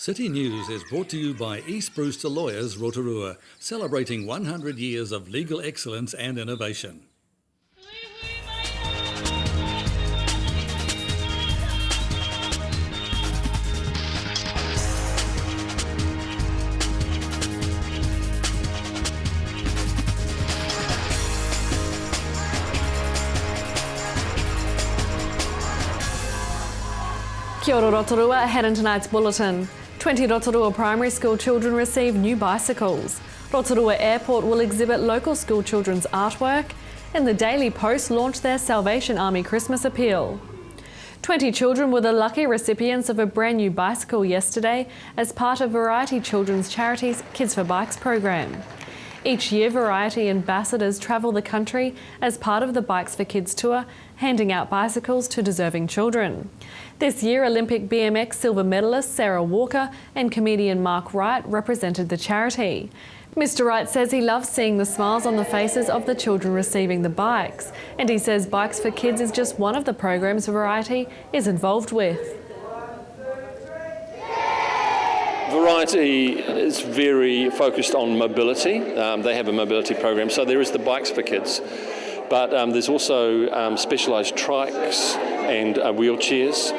City News is brought to you by East Brewster Lawyers Rotorua, celebrating 100 years of legal excellence and innovation. Kia ora Rotorua, ahead in tonight's bulletin. 20 Rotorua primary school children receive new bicycles. Rotorua Airport will exhibit local school children's artwork, and the Daily Post launched their Salvation Army Christmas appeal. 20 children were the lucky recipients of a brand new bicycle yesterday as part of Variety Children's Charity's Kids for Bikes program. Each year, Variety ambassadors travel the country as part of the Bikes for Kids tour, handing out bicycles to deserving children. This year, Olympic BMX silver medalist Sarah Walker and comedian Mark Wright represented the charity. Mr. Wright says he loves seeing the smiles on the faces of the children receiving the bikes, and he says Bikes for Kids is just one of the programs Variety is involved with. Variety is very focused on mobility. They have a mobility program, so there is the Bikes for Kids. But there's also specialised trikes and wheelchairs.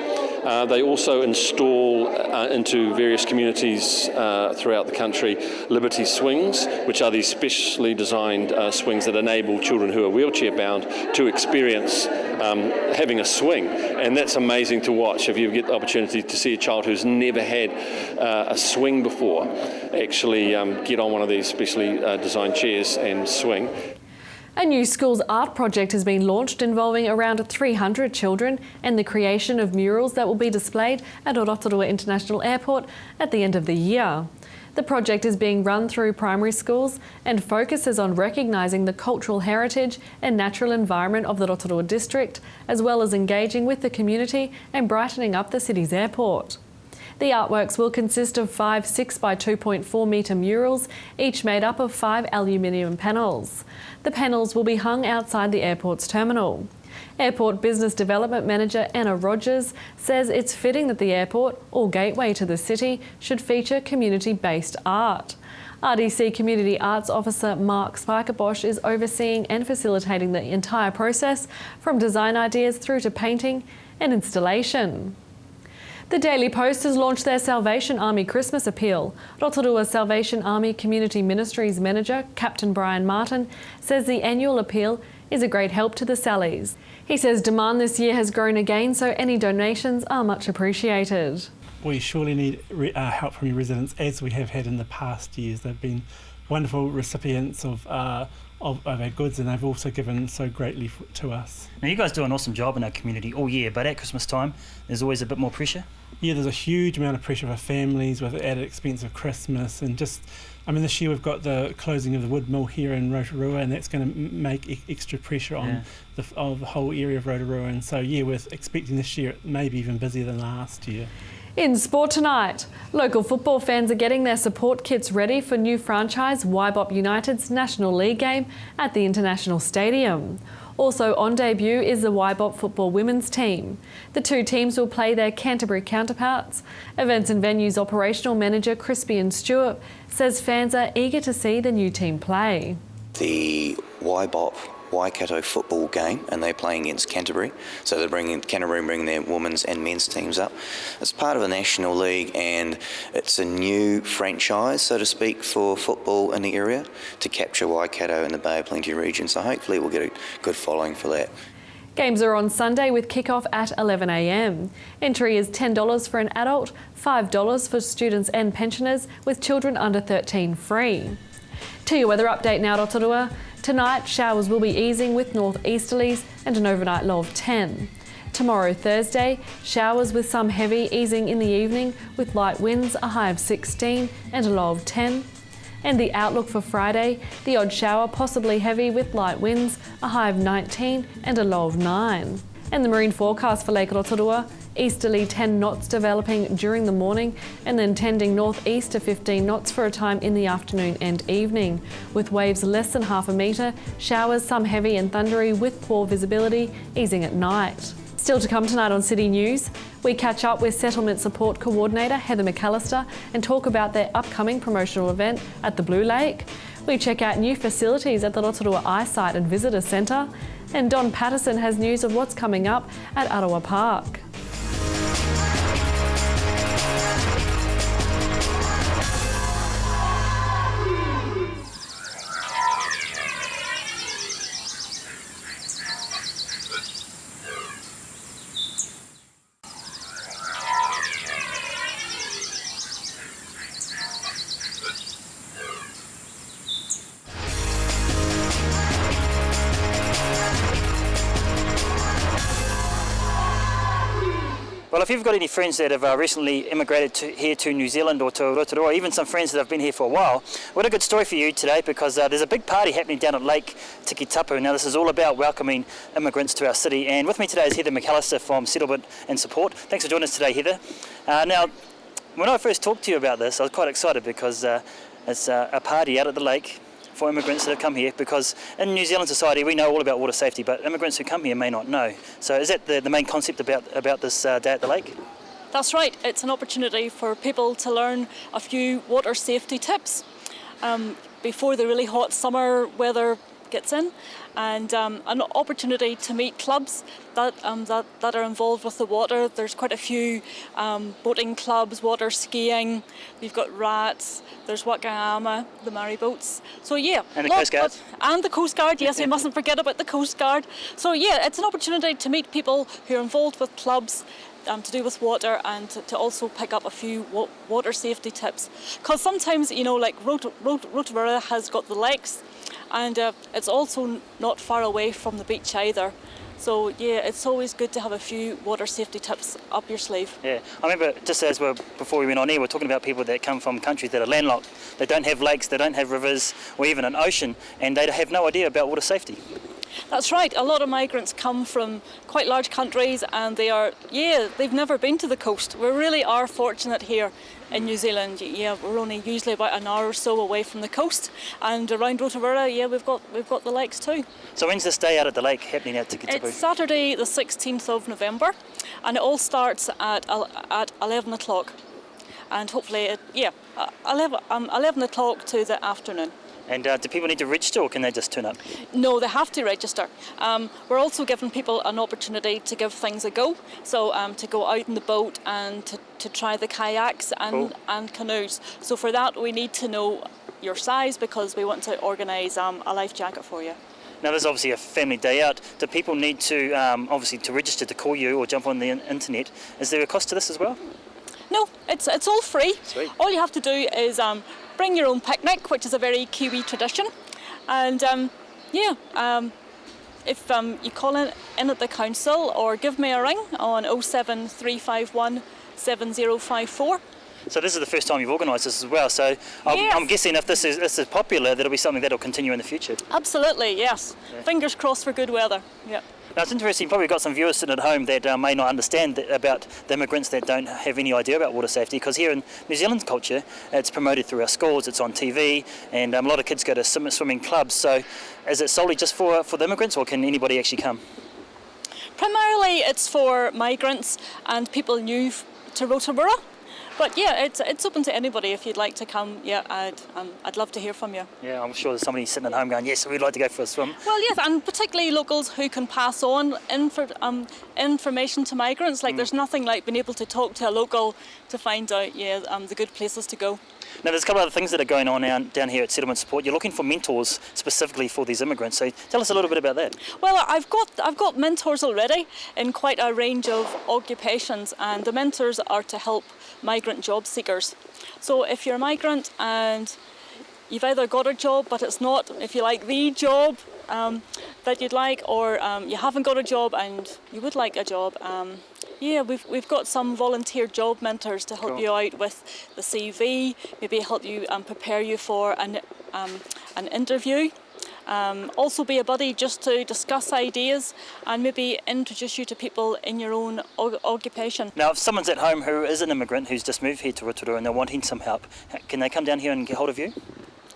They also install into various communities throughout the country Liberty Swings, which are these specially designed swings that enable children who are wheelchair bound to experience having a swing. And that's amazing to watch if you get the opportunity to see a child who's never had a swing before actually get on one of these specially designed chairs and swing. A new school's art project has been launched involving around 300 children and the creation of murals that will be displayed at Rotorua International Airport at the end of the year. The project is being run through primary schools and focuses on recognising the cultural heritage and natural environment of the Rotorua district, as well as engaging with the community and brightening up the city's airport. The artworks will consist of 5 6 by 2.4 metre murals, each made up of 5 aluminium panels. The panels will be hung outside the airport's terminal. Airport Business Development Manager Anna Rogers says it's fitting that the airport, or gateway to the city, should feature community-based art. RDC Community Arts Officer Mark Spikerbosch is overseeing and facilitating the entire process, from design ideas through to painting and installation. The Daily Post has launched their Salvation Army Christmas appeal. Rotorua Salvation Army Community Ministries Manager, Captain Brian Martin, says the annual appeal is a great help to the Sallies. He says demand this year has grown again, so any donations are much appreciated. We surely need help from your residents, as we have had in the past years. They've been wonderful recipients of our goods, and they've also given so greatly to us. Now, you guys do an awesome job in our community all year, but at Christmas time there's always a bit more pressure. Yeah, there's a huge amount of pressure for families with the added expense of Christmas, and this year we've got the closing of the wood mill here in Rotorua, and that's going to make extra pressure on the whole area of Rotorua, and so yeah, we're expecting this year it may be even busier than last year. In sport tonight, local football fans are getting their support kits ready for new franchise Waibop United's National League game at the International Stadium. Also on debut is the Waibop football women's team. The two teams will play their Canterbury counterparts. Events and Venues Operational Manager Crispian Stewart says fans are eager to see the new team play. The Waibop Waikato football game, and they're playing against Canterbury, so they're bringing their women's and men's teams up. It's part of the National League, and it's a new franchise, so to speak, for football in the area to capture Waikato and the Bay of Plenty region, so hopefully we'll get a good following for that. Games are on Sunday with kick-off at 11 a.m. Entry is $10 for an adult, $5 for students and pensioners, with children under 13 free. To your weather update now, Rotorua. Tonight, showers will be easing with northeasterlies and an overnight low of 10. Tomorrow, Thursday, showers with some heavy easing in the evening with light winds, a high of 16 and a low of 10. And the outlook for Friday, the odd shower possibly heavy with light winds, a high of 19 and a low of 9. And the marine forecast for Lake Rotorua, easterly 10 knots developing during the morning and then tending northeast to 15 knots for a time in the afternoon and evening, with waves less than half a metre, showers some heavy and thundery with poor visibility, easing at night. Still to come tonight on City News, we catch up with Settlement Support Coordinator Heather McAllister and talk about their upcoming promotional event at the Blue Lake. We check out new facilities at the Rotorua Eyesight and Visitor Centre. And Don Patterson has news of what's coming up at Arawa Park. Well, if you've got any friends that have recently immigrated here to New Zealand or to Rotorua, even some friends that have been here for a while, what a good story for you today, because there's a big party happening down at Lake Tikitapu. Now, this is all about welcoming immigrants to our city, and with me today is Heather McAllister from Settlement and Support. Thanks for joining us today, Heather. Now, when I first talked to you about this, I was quite excited because it's a party out at the lake for immigrants that have come here, because in New Zealand society we know all about water safety, but immigrants who come here may not know. So is that the main concept about this day at the lake? That's right, it's an opportunity for people to learn a few water safety tips before the really hot summer weather gets in, and an opportunity to meet clubs that are involved with the water. There's quite a few boating clubs, water skiing, we've got RATS, there's Wakayama, the Maori boats. So yeah. And the Coast Guard. And the Coast Guard, yes, we mustn't forget about the Coast Guard. So yeah, it's an opportunity to meet people who are involved with clubs to do with water, and to also pick up a few water safety tips. Because sometimes, you know, like Rotorua has got the lakes, and it's also not far away from the beach either. So yeah, it's always good to have a few water safety tips up your sleeve. Yeah, I remember just before we went on air, we're talking about people that come from countries that are landlocked. They don't have lakes, they don't have rivers, or even an ocean, and they have no idea about water safety. That's right, a lot of migrants come from quite large countries, and they've never been to the coast. We really are fortunate here in New Zealand. Yeah, we're only usually about an hour or so away from the coast, and around Rotorua, yeah, we've got the lakes too. So when's this day out at the lake happening at Tikitapu? It's Saturday the 16th of November, and it all starts at 11 o'clock, and hopefully 11 o'clock to the afternoon. And do people need to register, or can they just turn up? No, they have to register. We're also giving people an opportunity to give things a go. So to go out in the boat and to try the kayaks and canoes. So for that we need to know your size, because we want to organise a life jacket for you. Now, there's obviously a family day out. Do people need to, obviously, to register to call you or jump on the internet? Is there a cost to this as well? No, it's all free. Sweet. All you have to do is bring your own picnic, which is a very Kiwi tradition, and if you call in at the council or give me a ring on 07351 7054. So this is the first time you've organised this as well, so Yes. I'm guessing if this is popular, that'll be something that'll continue in the future. Absolutely, yes. Yeah. Fingers crossed for good weather. Yeah. Now, it's interesting, you've probably got some viewers sitting at home that may not understand about the immigrants that don't have any idea about water safety, because here in New Zealand's culture, it's promoted through our schools, it's on TV, and a lot of kids go to swimming clubs. So is it solely just for the immigrants, or can anybody actually come? Primarily it's for migrants and people new to Rotorua. But yeah, it's open to anybody if you'd like to come. Yeah, I'd love to hear from you. Yeah, I'm sure there's somebody sitting at home going, yes, we'd like to go for a swim. Well, yes, and particularly locals who can pass on information to migrants. Like there's nothing like being able to talk to a local to find out the good places to go. Now, there's a couple of other things that are going on down here at Settlement Support. You're looking for mentors specifically for these immigrants. So tell us a little bit about that. Well, I've got mentors already in quite a range of occupations, and the mentors are to help migrant job seekers. So if you're a migrant and you've either got a job but it's not, if you like, the job that you'd like, or you haven't got a job and you would like a job, we've got some volunteer job mentors to help you out with the CV, maybe help you prepare you for an interview. Also be a buddy just to discuss ideas and maybe introduce you to people in your own occupation. Now, if someone's at home who is an immigrant who's just moved here to Rotorua and they're wanting some help, can they come down here and get hold of you?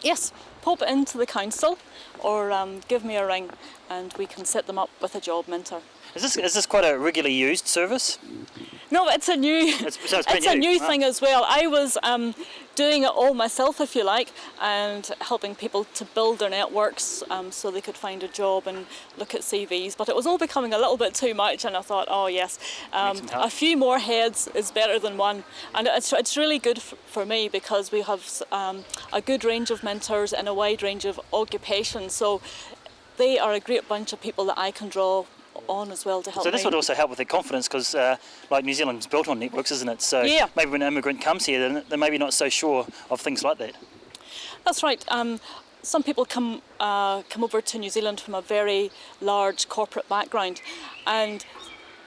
Yes, pop into the council or give me a ring and we can set them up with a job mentor. Is this quite a regularly used service? No, it's a new, So it's a new Wow. thing as well. I was doing it all myself, if you like, and helping people to build their networks so they could find a job and look at CVs. But it was all becoming a little bit too much, and I thought, oh yes, a few more heads is better than one. And it's really good for me because we have a good range of mentors and a wide range of occupations. So they are a great bunch of people that I can draw on as well to help So this me. would also help with their confidence because, like New Zealand's built on networks, isn't it? So Yeah. maybe when an immigrant comes here, then they're maybe not so sure of things like that. That's right. Some people come over to New Zealand from a very large corporate background, and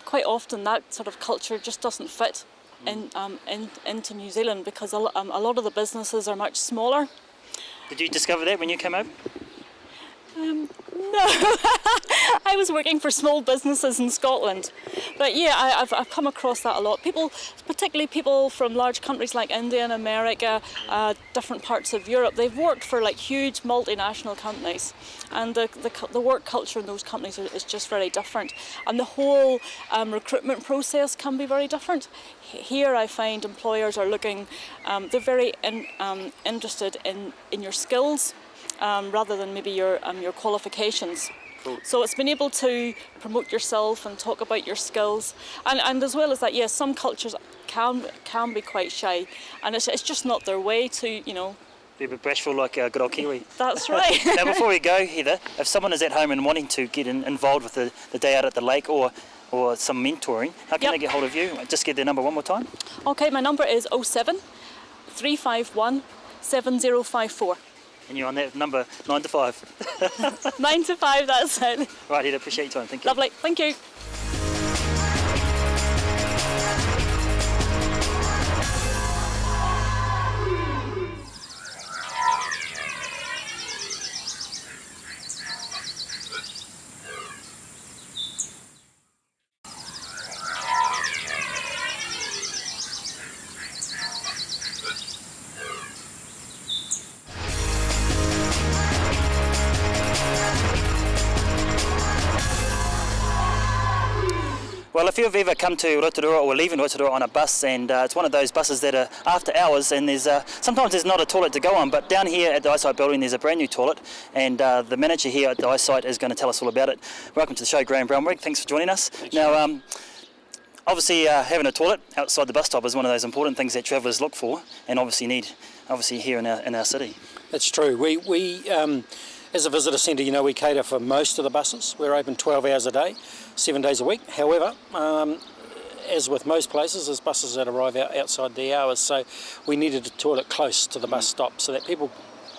quite often that sort of culture just doesn't fit into New Zealand because a lot of the businesses are much smaller. Did you discover that when you came over? No, I was working for small businesses in Scotland, but yeah, I've come across that a lot. People, particularly people from large countries like India and America, different parts of Europe, they've worked for like huge multinational companies, and the work culture in those companies is just very different, and the whole recruitment process can be very different. Here I find employers are looking, they're very interested in your skills. Rather than maybe your qualifications. Cool. So it's been able to promote yourself and talk about your skills, and as well as that, yes, some cultures can be quite shy, and it's just not their way to, you know. Be a bit bashful like a good old Kiwi. That's right. Now before we go, Heather, if someone is at home and wanting to get involved with the day out at the lake or some mentoring, how can they get hold of you? Just get their number one more time. Okay, my number is 07 351 7054. And you're on that number 9 to 5. 9 to 5, that's it. Right, Heather, appreciate your time. Thank you. Lovely, thank you. Well, if you've ever come to Rotorua or leaving Rotorua on a bus, and it's one of those buses that are after hours, and sometimes there's not a toilet to go on, but down here at the eyesight building there's a brand new toilet, and the manager here at the eyesight is going to tell us all about it. Welcome to the show, Graham Brownwig. Thanks for joining us. Now, obviously having a toilet outside the bus stop is one of those important things that travellers look for, and obviously need here in our city. That's true. We as a visitor centre, you know, we cater for most of the buses. We're open 12 hours a day, 7 days a week. However, as with most places, there's buses that arrive outside the hours, so we needed a toilet close to the bus stop so that people,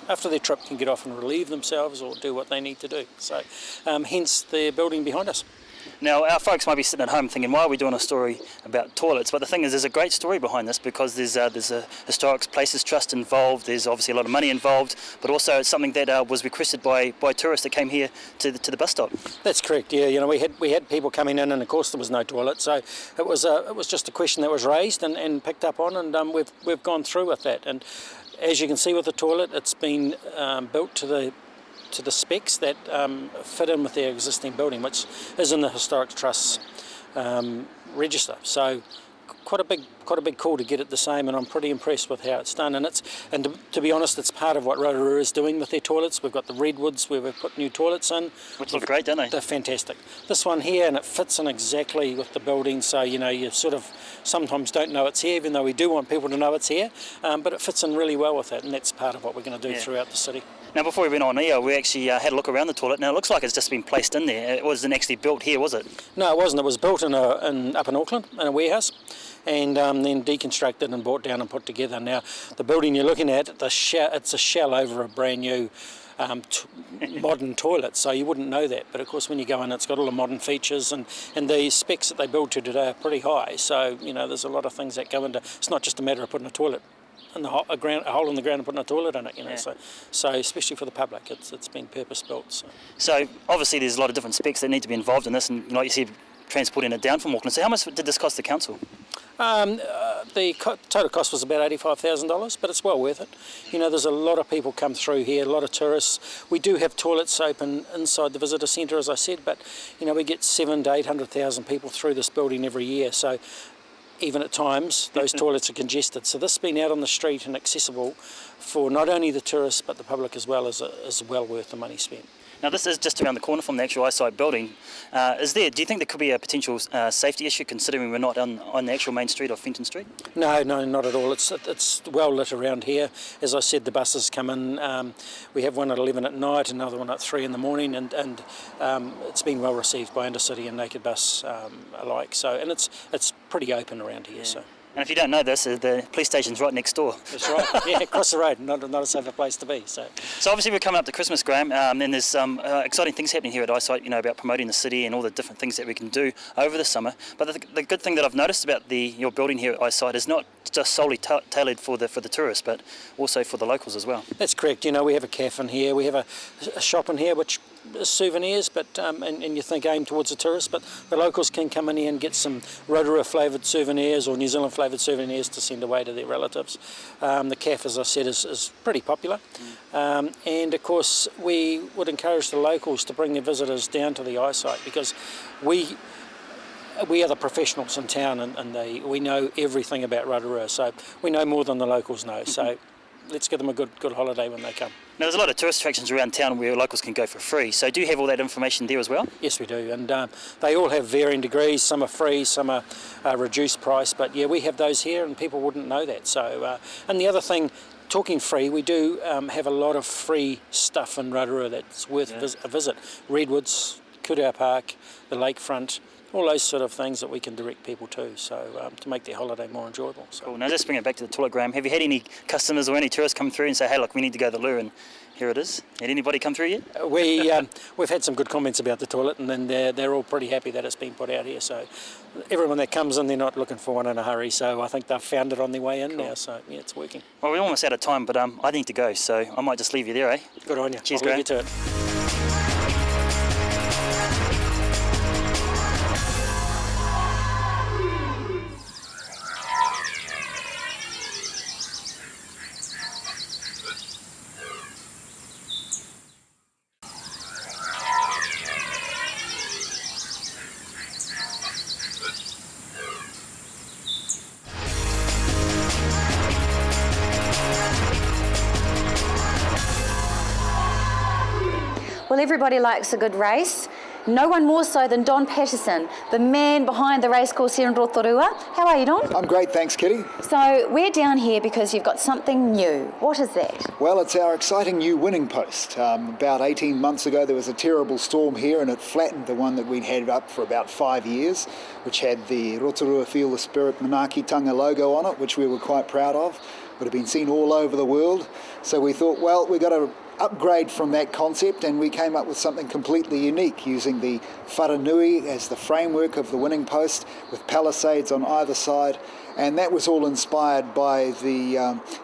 after their trip, can get off and relieve themselves or do what they need to do. So hence the building behind us. Now, our folks might be sitting at home thinking, why are we doing a story about toilets? But the thing is, there's a great story behind this because there's a Historic Places Trust involved, there's obviously a lot of money involved, but also it's something that was requested by tourists that came here to the bus stop. That's correct, yeah. You know, we had people coming in, and of course there was no toilet, so it was just a question that was raised and picked up on, and we've gone through with that. And as you can see with the toilet, it's been built to the specs that fit in with their existing building, which is in the Historic Trust's register. So quite a big call to get it the same, and I'm pretty impressed with how it's done. And to be honest, it's part of what Rotorua is doing with their toilets. We've got the redwoods where we've put new toilets in, which look great, don't they? They're fantastic. This one here, and it fits in exactly with the building, so you know, you sort of sometimes don't know it's here, even though we do want people to know it's here, but it fits in really well with it, and that's part of what we're going to do throughout the city. Now, before we went on air, we actually had a look around the toilet. Now, it looks like it's just been placed in there. It wasn't actually built here, was it? No, it wasn't. It was built up in Auckland, in a warehouse, and then deconstructed and brought down and put together. Now, the building you're looking at, it's a shell over a brand new modern toilet, so you wouldn't know that. But of course, when you go in, it's got all the modern features, and the specs that they build to today are pretty high. So, you know, there's a lot of things that go into. It's not just a matter of putting a toilet in a hole in the ground and putting a toilet in it, you know. Yeah. So especially for the public, it's been purpose built. So obviously there's a lot of different specs that need to be involved in this, and like you said, transporting it down from Auckland. So how much did this cost the council? The total cost was about $85,000, but it's well worth it. You know, there's a lot of people come through here, a lot of tourists. We do have toilets open inside the visitor centre, as I said, but you know, we get 700,000 to 800,000 people through this building every year. So even at times, those toilets are congested. So this being out on the street and accessible for not only the tourists but the public as well is well worth the money spent. Now this is just around the corner from the actual eyesight building. Do you think there could be a potential safety issue considering we're not on the actual main street of Fenton Street? No, not at all. It's well lit around here. As I said, the buses come in. We have one at 11 at night, another one at 3 in the morning, and it's been well received by Intercity and Naked Bus alike. So, and it's pretty open around here. Yeah. So. And if you don't know this, the police station's right next door. That's right, yeah, across the road, not a safer place to be. So obviously we're coming up to Christmas, Graham, and there's some exciting things happening here at Eyesight, you know, about promoting the city and all the different things that we can do over the summer. But the good thing that I've noticed about your building here at Eyesight is not just solely tailored for the tourists, but also for the locals as well. That's correct. You know, we have a cafe in here, we have a shop in here, which is souvenirs, but and you think aimed towards the tourists, but the locals can come in here and get some Rotorua flavoured souvenirs or New Zealand flavoured souvenirs to send away to their relatives. The cafe, as I said, is pretty popular. And of course, we would encourage the locals to bring their visitors down to the Eyesight, because we are the professionals in town, and we know everything about Rotorua, so we know more than the locals know. So let's give them a good holiday when they come. Now there's a lot of tourist attractions around town where locals can go for free, so do you have all that information there as well? Yes, we do, and they all have varying degrees. Some are free, some are reduced price, but yeah, we have those here and people wouldn't know that. So, and the other thing, talking free, we do have a lot of free stuff in Rotorua that's worth a visit. Redwoods, Kurea Park, the lakefront, all those sort of things that we can direct people to, so to make their holiday more enjoyable. So. Cool. Now just bring it back to the toilet, Graham. Have you had any customers or any tourists come through and say, hey look, we need to go to the loo, and here it is? Had anybody come through yet? We've had some good comments about the toilet, and then they're all pretty happy that it's been put out here, so everyone that comes in, they're not looking for one in a hurry, so I think they've found it on their way in now, so yeah, it's working. Well, we're almost out of time, but I need to go, so I might just leave you there, eh? Good on you. Cheers, I'll leave you Graham. to it. Well, everybody likes a good race. No one more so than Don Patterson, the man behind the racecourse here in Rotorua. How are you, Don? I'm great, thanks, Kitty. So we're down here because you've got something new. What is that? Well, it's our exciting new winning post. About 18 months ago, there was a terrible storm here and it flattened the one that we'd had up for about 5 years, which had the Rotorua Feel the Spirit Manaakitanga logo on it, which we were quite proud of. Would have been seen all over the world. So we thought, well, we've got to upgrade from that concept, and we came up with something completely unique using the wharanui as the framework of the winning post with palisades on either side, and that was all inspired by the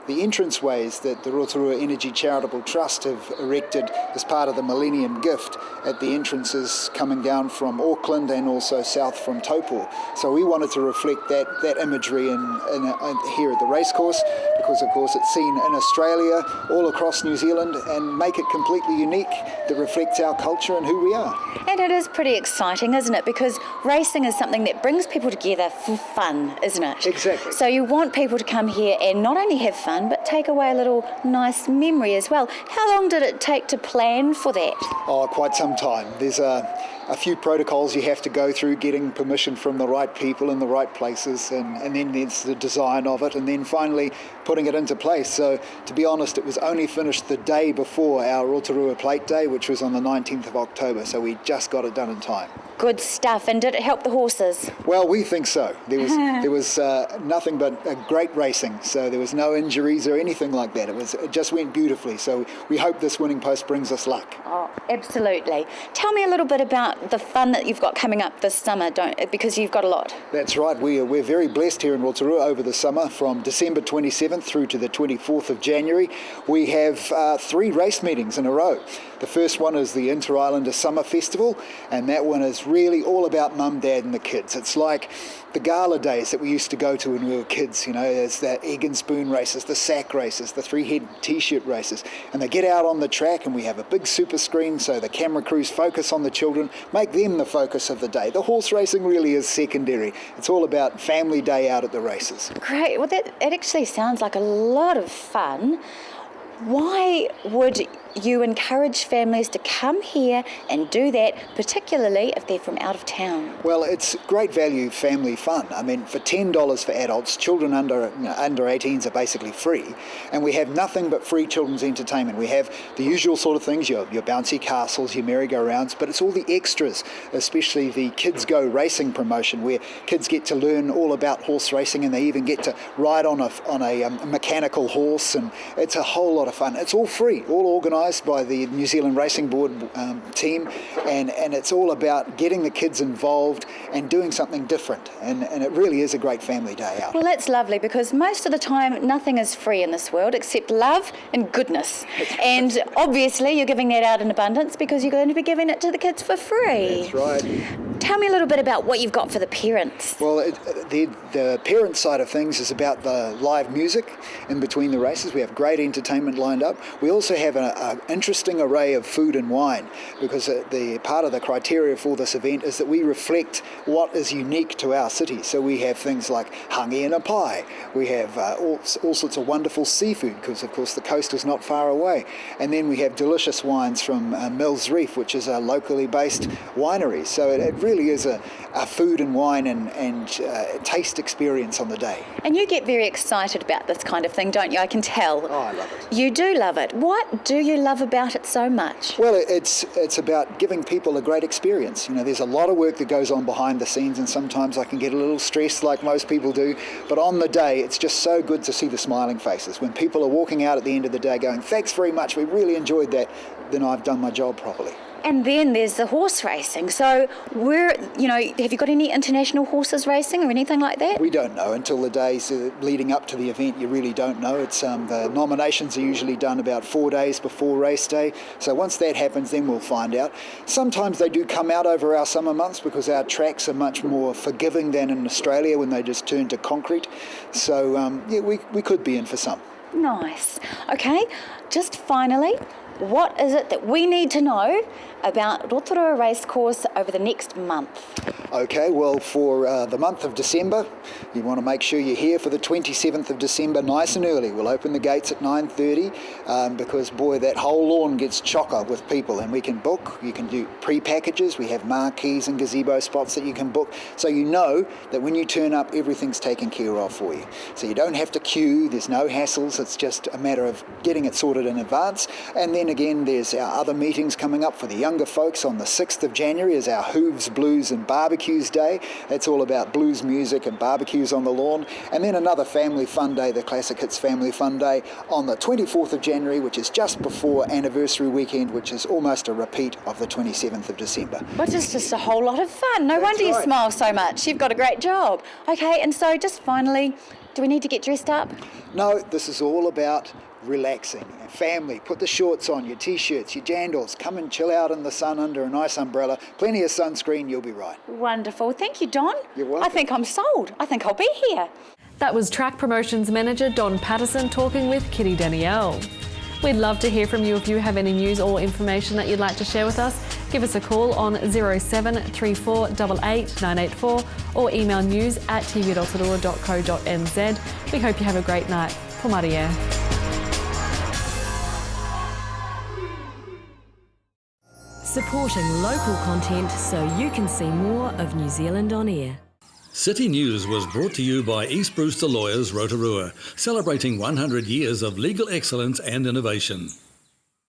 entranceways that the Rotorua Energy Charitable Trust have erected as part of the Millennium Gift at the entrances coming down from Auckland and also south from Taupo. So we wanted to reflect that imagery here at the racecourse, because of course it's seen in Australia, all across New Zealand, and make it completely unique that reflects our culture and who we are. And it is pretty exciting, isn't it? Because racing is something that brings people together for fun, isn't it? Exactly. So you want people to come here and not only have fun, but take away a little nice memory as well. How long did it take to plan for that? Oh, quite some time. There's a few protocols you have to go through, getting permission from the right people in the right places, and then there's the design of it, and then finally putting it into place. So to be honest, it was only finished the day before our Rotorua Plate Day, which was on the 19th of October, so we just got it done in time. Good stuff. And did it help the horses? Well, we think so. There was nothing but great racing, so there was no injuries or anything like that. It just went beautifully, so we hope this winning post brings us luck. Oh, absolutely. Tell me a little bit about about the fun that you've got coming up this summer, because you've got a lot. That's right. We're very blessed here in Rotorua over the summer, from December 27th through to the 24th of January. We have 3 race meetings in a row. The first one is the Inter-Islander Summer Festival, and that one is really all about mum, dad and the kids. It's like the gala days that we used to go to when we were kids. You know, there's the egg and spoon races, the sack races, the 3-head t-shirt races, and they get out on the track and we have a big super screen so the camera crews focus on the children, make them the focus of the day. The horse racing really is secondary. It's all about family day out at the races. Great. Well, it actually sounds like a lot of fun. Why would you encourage families to come here and do that, particularly if they're from out of town? Well, it's great value family fun. I mean, for $10 for adults, children under 18s are basically free, and we have nothing but free children's entertainment. We have the usual sort of things, your bouncy castles, your merry-go-rounds, but it's all the extras, especially the Kids Go Racing promotion, where kids get to learn all about horse racing, and they even get to ride on a mechanical horse, and it's a whole lot of fun. It's all free, all organised by the New Zealand Racing Board team, and it's all about getting the kids involved and doing something different, and it really is a great family day out. Well, that's lovely, because most of the time nothing is free in this world except love and goodness, and obviously you're giving that out in abundance because you're going to be giving it to the kids for free. That's right. Tell me a little bit about what you've got for the parents. Well, the parent side of things is about the live music in between the races. We have great entertainment lined up. We also have an interesting array of food and wine, because the part of the criteria for this event is that we reflect what is unique to our city. So we have things like hangi and a pie. We have all sorts of wonderful seafood, because of course the coast is not far away. And then we have delicious wines from Mills Reef, which is a locally based winery. So it really is a food and wine and taste experience on the day. And you get very excited about this kind of thing, don't you? I can tell. Oh, I love it. You do love it. What do you love about it so much? Well, it's about giving people a great experience. You know, there's a lot of work that goes on behind the scenes, and sometimes I can get a little stressed like most people do, but on the day it's just so good to see the smiling faces. When people are walking out at the end of the day going, "Thanks very much, we really enjoyed that," then I've done my job properly. And then there's the horse racing. So have you got any international horses racing or anything like that? We don't know until the days leading up to the event. You really don't know. It's the nominations are usually done about 4 days before race day. So once that happens, then we'll find out. Sometimes they do come out over our summer months because our tracks are much more forgiving than in Australia when they just turn to concrete. So we could be in for some. Nice. Okay, just finally, what is it that we need to know about Rotorua Racecourse over the next month? Okay, well, for the month of December, you want to make sure you're here for the 27th of December nice and early. We'll open the gates at 9:30 because, boy, that whole lawn gets chocker with people, and we can book. You can do pre-packages. We have marquees and gazebo spots that you can book, so you know that when you turn up, everything's taken care of for you. So you don't have to queue. There's no hassles. It's just a matter of getting it sorted in advance. And then again, there's our other meetings coming up for the younger folks. On the 6th of January is our Hooves, Blues and Barbecues Day. That's all about blues music and barbecues on the lawn. And then another family fun day, the Classic Hits Family Fun Day, on the 24th of January, which is just before anniversary weekend, which is almost a repeat of the 27th of December. Which is just a whole lot of fun. No wonder you smile so much. You've got a great job. Okay, and so just finally, do we need to get dressed up? No, this is all about relaxing. Family, put the shorts on, your t-shirts, your jandals, come and chill out in the sun under a nice umbrella, plenty of sunscreen, you'll be right. Wonderful. Thank you, Don. You're welcome. I think I'm sold. I think I'll be here. That was Track Promotions Manager Don Patterson talking with Kitty Danielle. We'd love to hear from you if you have any news or information that you'd like to share with us. Give us a call on 0734 88 984 or email news@tv.rotorua.co.nz. We hope you have a great night. Ko Maria. Supporting local content so you can see more of New Zealand on air. City News was brought to you by East Brewster Lawyers Rotorua, celebrating 100 years of legal excellence and innovation.